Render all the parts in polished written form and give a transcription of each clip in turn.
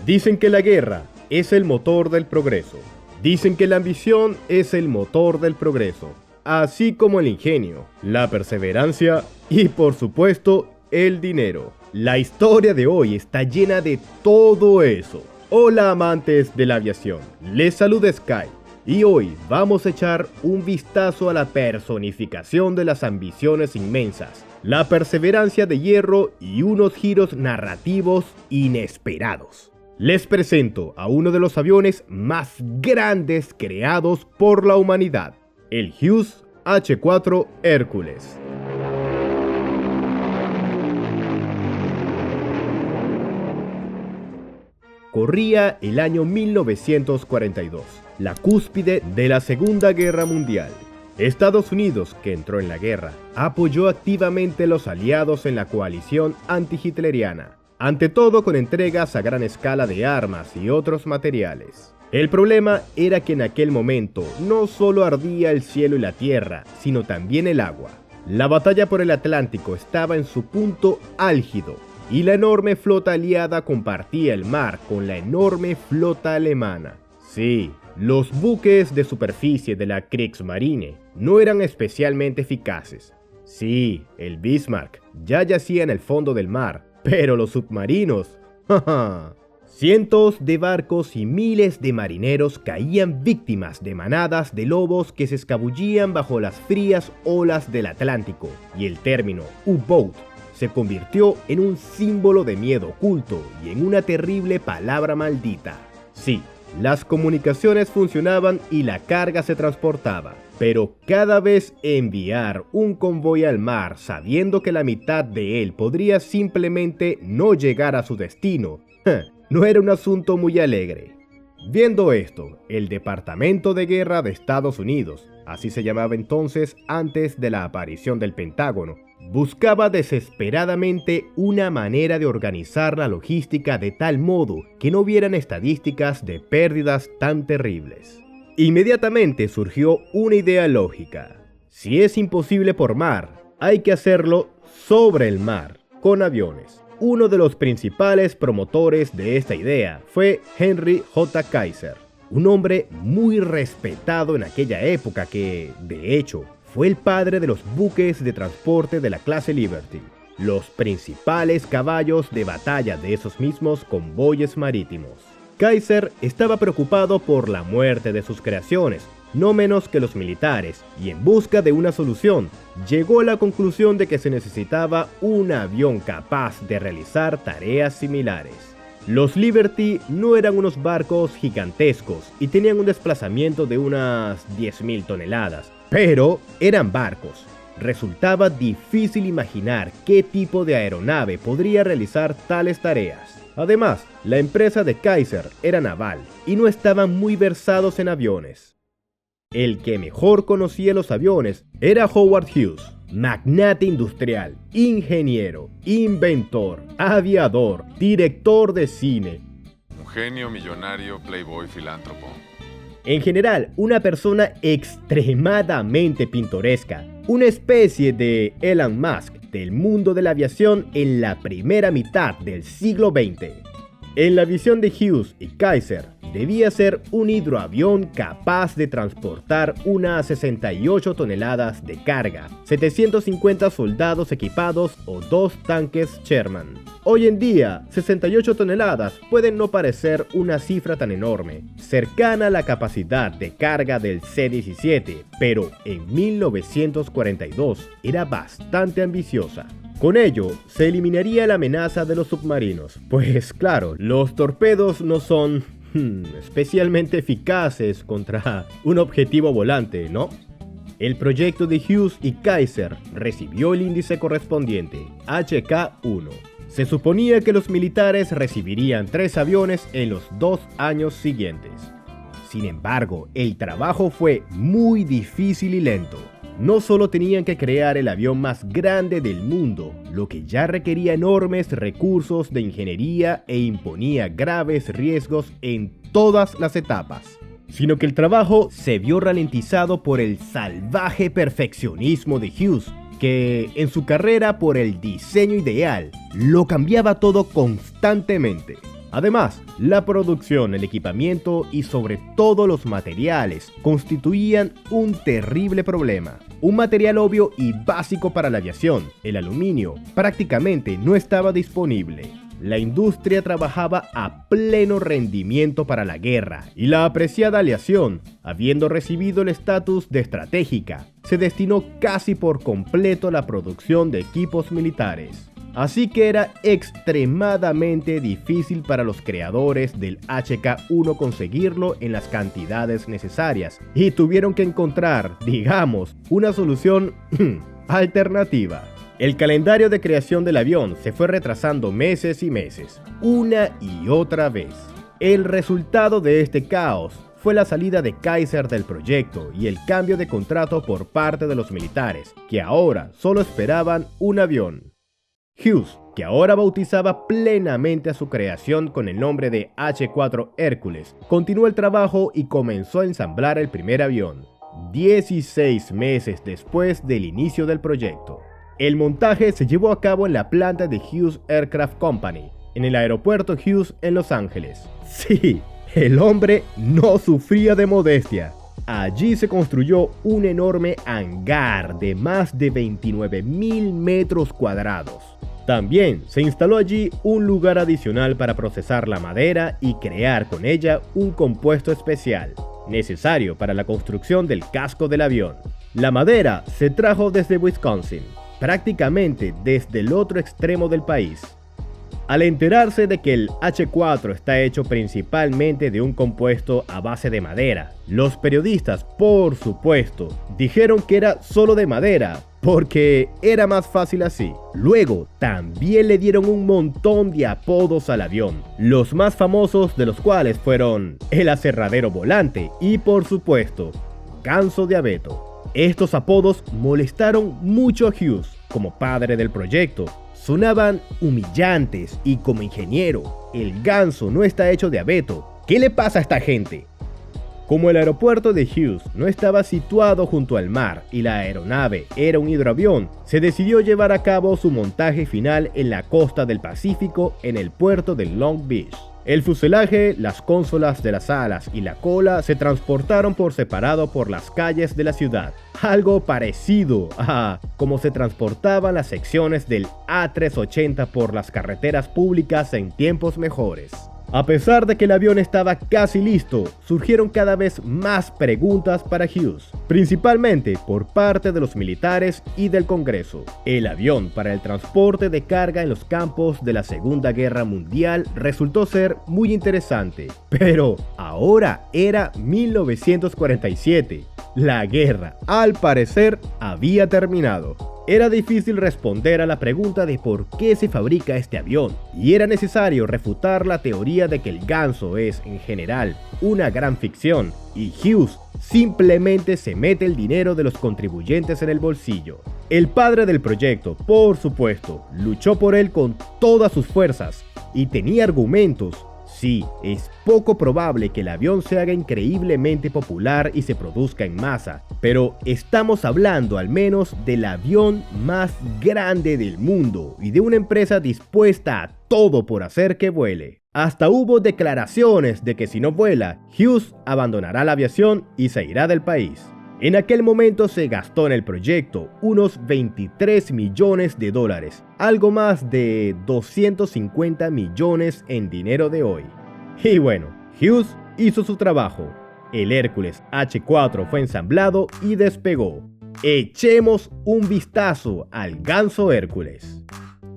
Dicen que la guerra es el motor del progreso. Dicen que la ambición es el motor del progreso, así como el ingenio, la perseverancia y, por supuesto, el dinero. La historia de hoy está llena de todo eso. Hola amantes de la aviación, les saluda Sky y hoy vamos a echar un vistazo a la personificación de las ambiciones inmensas, la perseverancia de hierro y unos giros narrativos inesperados. Les presento a uno de los aviones más grandes creados por la humanidad, el Hughes H-4 Hércules. Corría el año 1942, la cúspide de la Segunda Guerra Mundial. Estados Unidos, que entró en la guerra, apoyó activamente a los aliados en la coalición anti-hitleriana, ante todo con entregas a gran escala de armas y otros materiales. El problema era que en aquel momento no solo ardía el cielo y la tierra, sino también el agua. La batalla por el Atlántico estaba en su punto álgido, y la enorme flota aliada compartía el mar con la enorme flota alemana. Sí, los buques de superficie de la Kriegsmarine no eran especialmente eficaces. Sí, el Bismarck ya yacía en el fondo del mar, pero los submarinos, ¡jaja! Cientos de barcos y miles de marineros caían víctimas de manadas de lobos que se escabullían bajo las frías olas del Atlántico, y el término U-Boat se convirtió en un símbolo de miedo oculto y en una terrible palabra maldita. Sí, las comunicaciones funcionaban y la carga se transportaba, pero cada vez enviar un convoy al mar sabiendo que la mitad de él podría simplemente no llegar a su destino, no era un asunto muy alegre. Viendo esto, el Departamento de Guerra de Estados Unidos, así se llamaba entonces antes de la aparición del Pentágono, buscaba desesperadamente una manera de organizar la logística de tal modo que no hubieran estadísticas de pérdidas tan terribles. Inmediatamente surgió una idea lógica. Si es imposible por mar, hay que hacerlo sobre el mar, con aviones. Uno de los principales promotores de esta idea fue Henry J. Kaiser, un hombre muy respetado en aquella época que, de hecho, fue el padre de los buques de transporte de la clase Liberty, los principales caballos de batalla de esos mismos convoyes marítimos. Kaiser estaba preocupado por la muerte de sus creaciones, no menos que los militares, y en busca de una solución, llegó a la conclusión de que se necesitaba un avión capaz de realizar tareas similares. Los Liberty no eran unos barcos gigantescos y tenían un desplazamiento de unas 10.000 toneladas, pero eran barcos. Resultaba difícil imaginar qué tipo de aeronave podría realizar tales tareas. Además, la empresa de Kaiser era naval y no estaban muy versados en aviones. El que mejor conocía los aviones era Howard Hughes, magnate industrial, ingeniero, inventor, aviador, director de cine. Un genio, millonario, playboy, filántropo. En general, una persona extremadamente pintoresca, una especie de Elon Musk del mundo de la aviación en la primera mitad del siglo XX. En la visión de Hughes y Kaiser, debía ser un hidroavión capaz de transportar unas 68 toneladas de carga, 750 soldados equipados o 2 tanques Sherman. Hoy en día, 68 toneladas pueden no parecer una cifra tan enorme, cercana a la capacidad de carga del C-17, pero en 1942 era bastante ambiciosa. Con ello, se eliminaría la amenaza de los submarinos, pues claro, los torpedos no son especialmente eficaces contra un objetivo volante, ¿no? El proyecto de Hughes y Kaiser recibió el índice correspondiente, HK-1. Se suponía que los militares recibirían 3 aviones en los 2 años siguientes. Sin embargo, el trabajo fue muy difícil y lento. No solo tenían que crear el avión más grande del mundo, lo que ya requería enormes recursos de ingeniería e imponía graves riesgos en todas las etapas, sino que el trabajo se vio ralentizado por el salvaje perfeccionismo de Hughes, que en su carrera por el diseño ideal lo cambiaba todo constantemente. Además, la producción, el equipamiento y sobre todo los materiales constituían un terrible problema. Un material obvio y básico para la aviación, el aluminio, prácticamente no estaba disponible. La industria trabajaba a pleno rendimiento para la guerra y la apreciada aviación, habiendo recibido el estatus de estratégica, se destinó casi por completo a la producción de equipos militares. Así que era extremadamente difícil para los creadores del HK-1 conseguirlo en las cantidades necesarias y tuvieron que encontrar, digamos, una solución alternativa. El calendario de creación del avión se fue retrasando meses y meses, una y otra vez. El resultado de este caos fue la salida de Kaiser del proyecto y el cambio de contrato por parte de los militares, que ahora solo esperaban un avión. Hughes, que ahora bautizaba plenamente a su creación con el nombre de H-4 Hércules, continuó el trabajo y comenzó a ensamblar el primer avión, 16 meses después del inicio del proyecto. El montaje se llevó a cabo en la planta de Hughes Aircraft Company, en el aeropuerto Hughes en Los Ángeles. Sí, el hombre no sufría de modestia. Allí se construyó un enorme hangar de más de 29.000 metros cuadrados. También se instaló allí un lugar adicional para procesar la madera y crear con ella un compuesto especial, necesario para la construcción del casco del avión. La madera se trajo desde Wisconsin, prácticamente desde el otro extremo del país. Al enterarse de que el H-4 está hecho principalmente de un compuesto a base de madera, los periodistas, por supuesto, dijeron que era solo de madera, porque era más fácil así. Luego, también le dieron un montón de apodos al avión, los más famosos de los cuales fueron el aserradero volante y, por supuesto, Ganso de Abeto. Estos apodos molestaron mucho a Hughes, como padre del proyecto. Sonaban humillantes y como ingeniero, el ganso no está hecho de abeto. ¿Qué le pasa a esta gente? Como el aeropuerto de Hughes no estaba situado junto al mar y la aeronave era un hidroavión, se decidió llevar a cabo su montaje final en la costa del Pacífico en el puerto de Long Beach. El fuselaje, las consolas de las alas y la cola se transportaron por separado por las calles de la ciudad, algo parecido a cómo se transportaban las secciones del A380 por las carreteras públicas en tiempos mejores. A pesar de que el avión estaba casi listo, surgieron cada vez más preguntas para Hughes, principalmente por parte de los militares y del Congreso. El avión para el transporte de carga en los campos de la Segunda Guerra Mundial resultó ser muy interesante, pero ahora era 1947. La guerra, al parecer, había terminado. Era difícil responder a la pregunta de por qué se fabrica este avión, y era necesario refutar la teoría de que el ganso es, en general, una gran ficción, y Hughes simplemente se mete el dinero de los contribuyentes en el bolsillo. El padre del proyecto, por supuesto, luchó por él con todas sus fuerzas, y tenía argumentos. Sí, es poco probable que el avión se haga increíblemente popular y se produzca en masa, pero estamos hablando al menos del avión más grande del mundo y de una empresa dispuesta a todo por hacer que vuele. Hasta hubo declaraciones de que si no vuela, Hughes abandonará la aviación y se irá del país. En aquel momento se gastó en el proyecto unos $23 millones, algo más de 250 millones en dinero de hoy. Y bueno, Hughes hizo su trabajo. El Hércules H-4 fue ensamblado y despegó. Echemos un vistazo al ganso Hércules.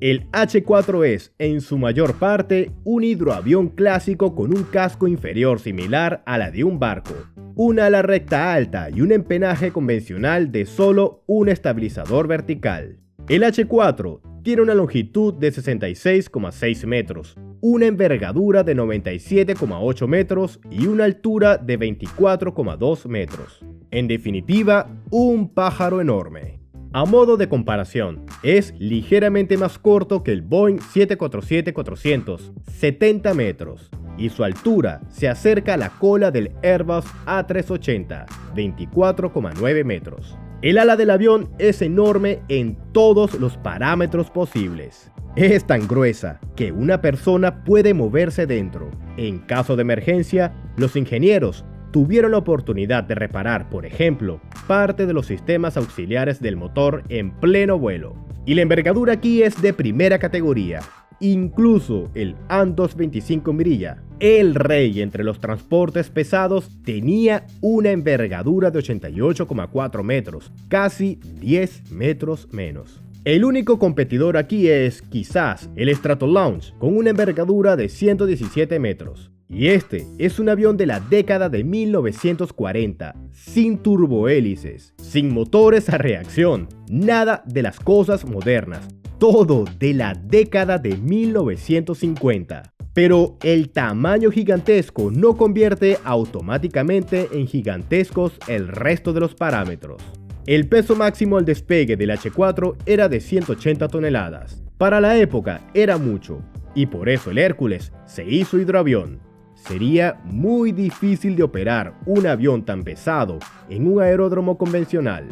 El H-4 es, en su mayor parte, un hidroavión clásico con un casco inferior similar a la de un barco, una ala recta alta y un empenaje convencional de solo un estabilizador vertical. El H-4 tiene una longitud de 66,6 metros, una envergadura de 97,8 metros y una altura de 24,2 metros. En definitiva, un pájaro enorme. A modo de comparación, es ligeramente más corto que el Boeing 747-400, 70 metros, y su altura se acerca a la cola del Airbus A380, 24,9 metros. El ala del avión es enorme en todos los parámetros posibles. Es tan gruesa que una persona puede moverse dentro. En caso de emergencia, los ingenieros tuvieron la oportunidad de reparar, por ejemplo, parte de los sistemas auxiliares del motor en pleno vuelo. Y la envergadura aquí es de primera categoría. Incluso el An-225 Mirilla, el rey entre los transportes pesados, tenía una envergadura de 88,4 metros, casi 10 metros menos. El único competidor aquí es, quizás, el Stratolaunch, con una envergadura de 117 metros. Y este es un avión de la década de 1940, sin turbohélices, sin motores a reacción, nada de las cosas modernas, todo de la década de 1950. Pero el tamaño gigantesco no convierte automáticamente en gigantescos el resto de los parámetros. El peso máximo al despegue del H-4 era de 180 toneladas. Para la época era mucho, y por eso el Hércules se hizo hidroavión. Sería muy difícil de operar un avión tan pesado en un aeródromo convencional.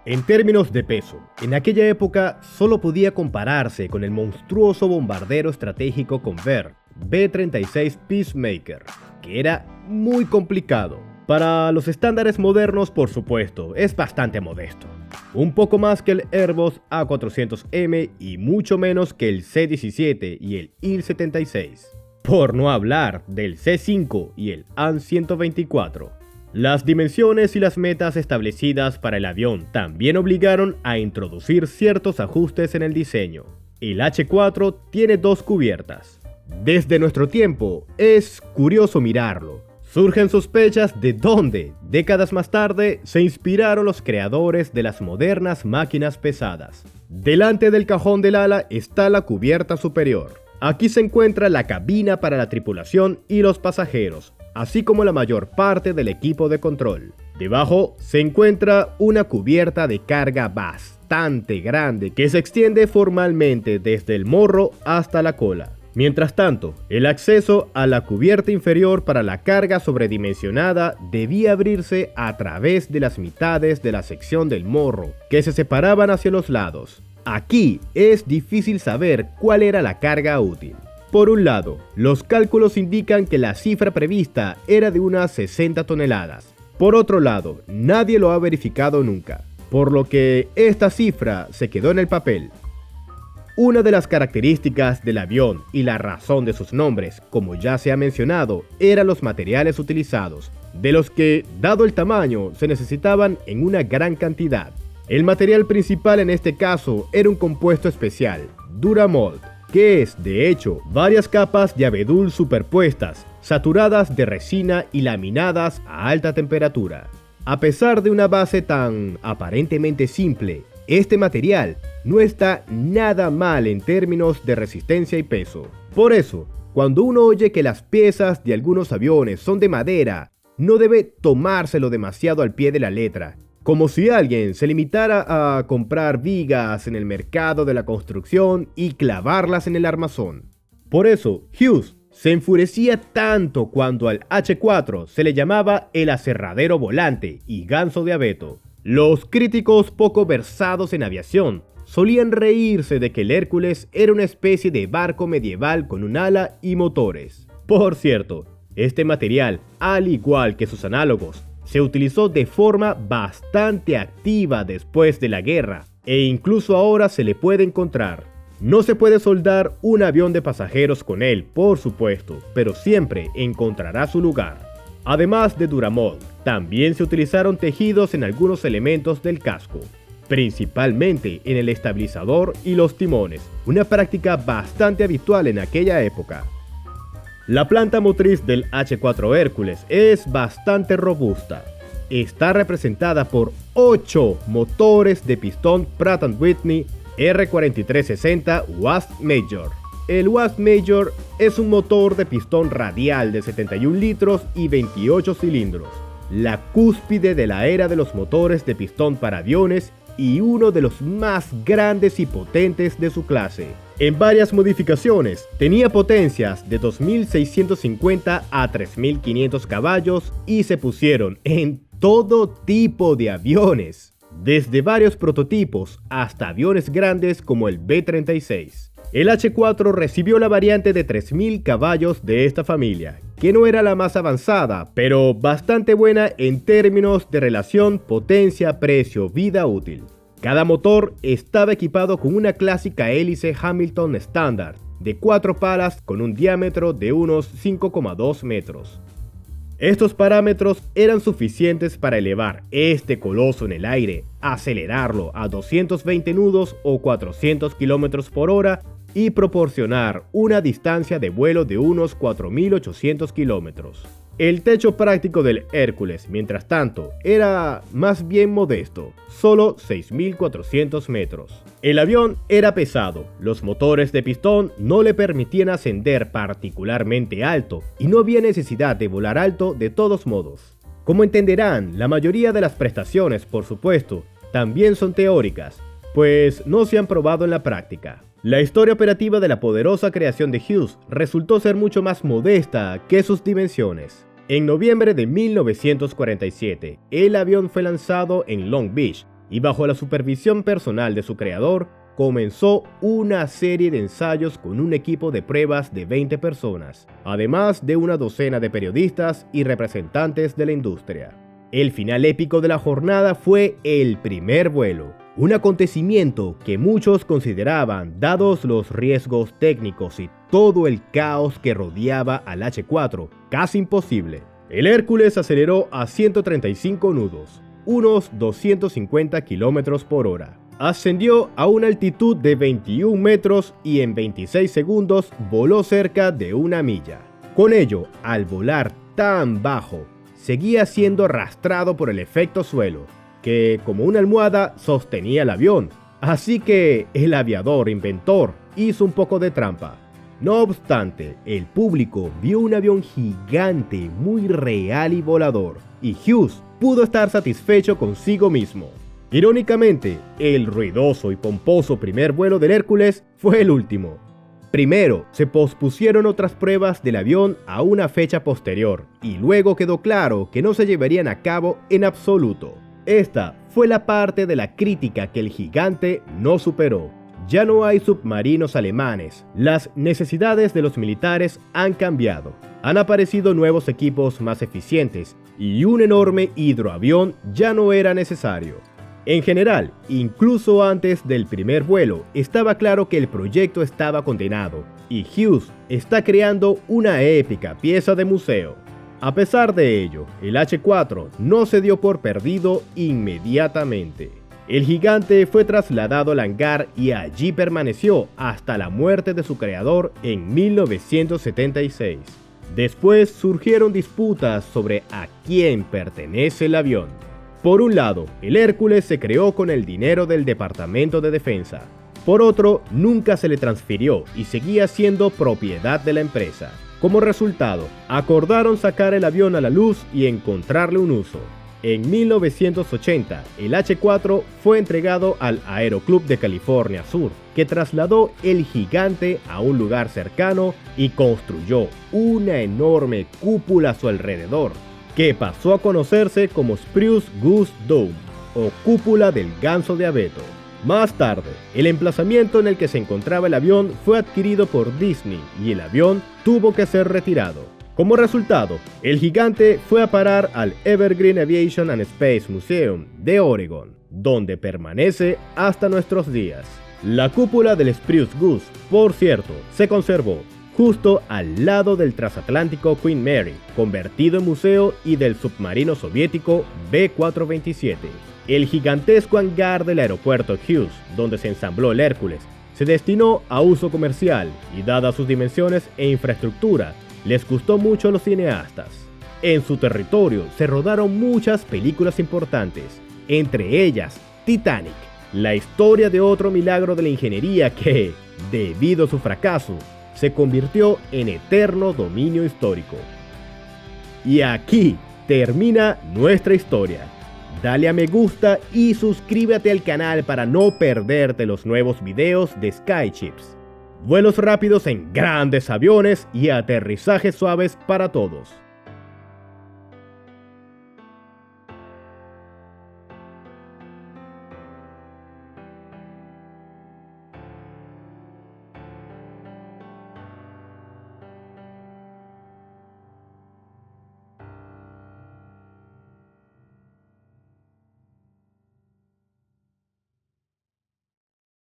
En términos de peso, en aquella época solo podía compararse con el monstruoso bombardero estratégico Convair B-36 Peacemaker, que era muy complicado. Para los estándares modernos, por supuesto, es bastante modesto. Un poco más que el Airbus A400M y mucho menos que el C-17 y el Il-76. Por no hablar del C-5 y el AN-124. Las dimensiones y las metas establecidas para el avión también obligaron a introducir ciertos ajustes en el diseño. El H-4 tiene 2 cubiertas. Desde nuestro tiempo, es curioso mirarlo. Surgen sospechas de dónde, décadas más tarde, se inspiraron los creadores de las modernas máquinas pesadas. Delante del cajón del ala está la cubierta superior. Aquí se encuentra la cabina para la tripulación y los pasajeros, así como la mayor parte del equipo de control. Debajo se encuentra una cubierta de carga bastante grande que se extiende formalmente desde el morro hasta la cola. Mientras tanto, el acceso a la cubierta inferior para la carga sobredimensionada debía abrirse a través de las mitades de la sección del morro, que se separaban hacia los lados. Aquí es difícil saber cuál era la carga útil. Por un lado, los cálculos indican que la cifra prevista era de unas 60 toneladas. Por otro lado, nadie lo ha verificado nunca, por lo que esta cifra se quedó en el papel. Una de las características del avión y la razón de sus nombres, como ya se ha mencionado, eran los materiales utilizados, de los que, dado el tamaño, se necesitaban en una gran cantidad. El material principal en este caso era un compuesto especial, Duramold, que es, de hecho, varias capas de abedul superpuestas, saturadas de resina y laminadas a alta temperatura. A pesar de una base tan aparentemente simple, este material no está nada mal en términos de resistencia y peso. Por eso, cuando uno oye que las piezas de algunos aviones son de madera, no debe tomárselo demasiado al pie de la letra, como si alguien se limitara a comprar vigas en el mercado de la construcción y clavarlas en el armazón. Por eso, Hughes se enfurecía tanto cuando al H-4 se le llamaba el aserradero volante y ganso de abeto. Los críticos poco versados en aviación solían reírse de que el Hércules era una especie de barco medieval con un ala y motores. Por cierto, este material, al igual que sus análogos, se utilizó de forma bastante activa después de la guerra, e incluso ahora se le puede encontrar. No se puede soldar un avión de pasajeros con él, por supuesto, pero siempre encontrará su lugar. Además de Duramold, también se utilizaron tejidos en algunos elementos del casco, principalmente en el estabilizador y los timones, una práctica bastante habitual en aquella época. La planta motriz del H-4 Hércules es bastante robusta. Está representada por 8 motores de pistón Pratt & Whitney R4360 Wasp Major. El Wasp Major es un motor de pistón radial de 71 litros y 28 cilindros, la cúspide de la era de los motores de pistón para aviones y uno de los más grandes y potentes de su clase. En varias modificaciones, tenía potencias de 2.650 a 3.500 caballos y se pusieron en todo tipo de aviones, desde varios prototipos hasta aviones grandes como el B-36. El H4 recibió la variante de 3000 caballos de esta familia, que no era la más avanzada, pero bastante buena en términos de relación potencia-precio-vida útil. Cada motor estaba equipado con una clásica hélice Hamilton estándar de 4 palas con un diámetro de unos 5,2 metros. Estos parámetros eran suficientes para elevar este coloso en el aire, acelerarlo a 220 nudos o 400 km por hora y proporcionar una distancia de vuelo de unos 4.800 kilómetros. El techo práctico del Hércules, mientras tanto, era más bien modesto, solo 6.400 metros. El avión era pesado, los motores de pistón no le permitían ascender particularmente alto y no había necesidad de volar alto de todos modos. Como entenderán, la mayoría de las prestaciones, por supuesto, también son teóricas, pues no se han probado en la práctica. La historia operativa de la poderosa creación de Hughes resultó ser mucho más modesta que sus dimensiones. En noviembre de 1947, el avión fue lanzado en Long Beach y bajo la supervisión personal de su creador, comenzó una serie de ensayos con un equipo de pruebas de 20 personas, además de una docena de periodistas y representantes de la industria. El final épico de la jornada fue el primer vuelo, un acontecimiento que muchos consideraban, dados los riesgos técnicos y todo el caos que rodeaba al H4, casi imposible. El Hércules aceleró a 135 nudos, unos 250 km por hora. Ascendió a una altitud de 21 metros y en 26 segundos voló cerca de 1 milla. Con ello, al volar tan bajo, seguía siendo arrastrado por el efecto suelo, que como una almohada sostenía el avión. Así que el aviador inventor hizo un poco de trampa. No obstante, el público vio un avión gigante, muy real y volador, y Hughes pudo estar satisfecho consigo mismo. Irónicamente, el ruidoso y pomposo primer vuelo del Hércules fue el último. Primero, se pospusieron otras pruebas del avión a una fecha posterior, y luego quedó claro que no se llevarían a cabo en absoluto. Esta fue la parte de la crítica que el gigante no superó. Ya no hay submarinos alemanes, las necesidades de los militares han cambiado. Han aparecido nuevos equipos más eficientes y un enorme hidroavión ya no era necesario. En general, incluso antes del primer vuelo, estaba claro que el proyecto estaba condenado y Hughes está creando una épica pieza de museo. A pesar de ello, el H4 no se dio por perdido inmediatamente. El gigante fue trasladado al hangar y allí permaneció hasta la muerte de su creador en 1976. Después surgieron disputas sobre a quién pertenece el avión. Por un lado, el Hércules se creó con el dinero del Departamento de Defensa. Por otro, nunca se le transfirió y seguía siendo propiedad de la empresa. Como resultado, acordaron sacar el avión a la luz y encontrarle un uso. En 1980, el H4 fue entregado al Aeroclub de California Sur, que trasladó el gigante a un lugar cercano y construyó una enorme cúpula a su alrededor, que pasó a conocerse como Spruce Goose Dome, o cúpula del ganso de abeto. Más tarde, el emplazamiento en el que se encontraba el avión fue adquirido por Disney y el avión tuvo que ser retirado. Como resultado, el gigante fue a parar al Evergreen Aviation and Space Museum de Oregon, donde permanece hasta nuestros días. La cúpula del Spruce Goose, por cierto, se conservó justo al lado del transatlántico Queen Mary, convertido en museo, y del submarino soviético B-427. El gigantesco hangar del aeropuerto Hughes, donde se ensambló el Hércules, se destinó a uso comercial y, dadas sus dimensiones e infraestructura, les gustó mucho a los cineastas. En su territorio se rodaron muchas películas importantes, entre ellas Titanic, la historia de otro milagro de la ingeniería que, debido a su fracaso, se convirtió en eterno dominio histórico. Y aquí termina nuestra historia. Dale a me gusta y suscríbete al canal para no perderte los nuevos videos de Skychips. Vuelos rápidos en grandes aviones y aterrizajes suaves para todos.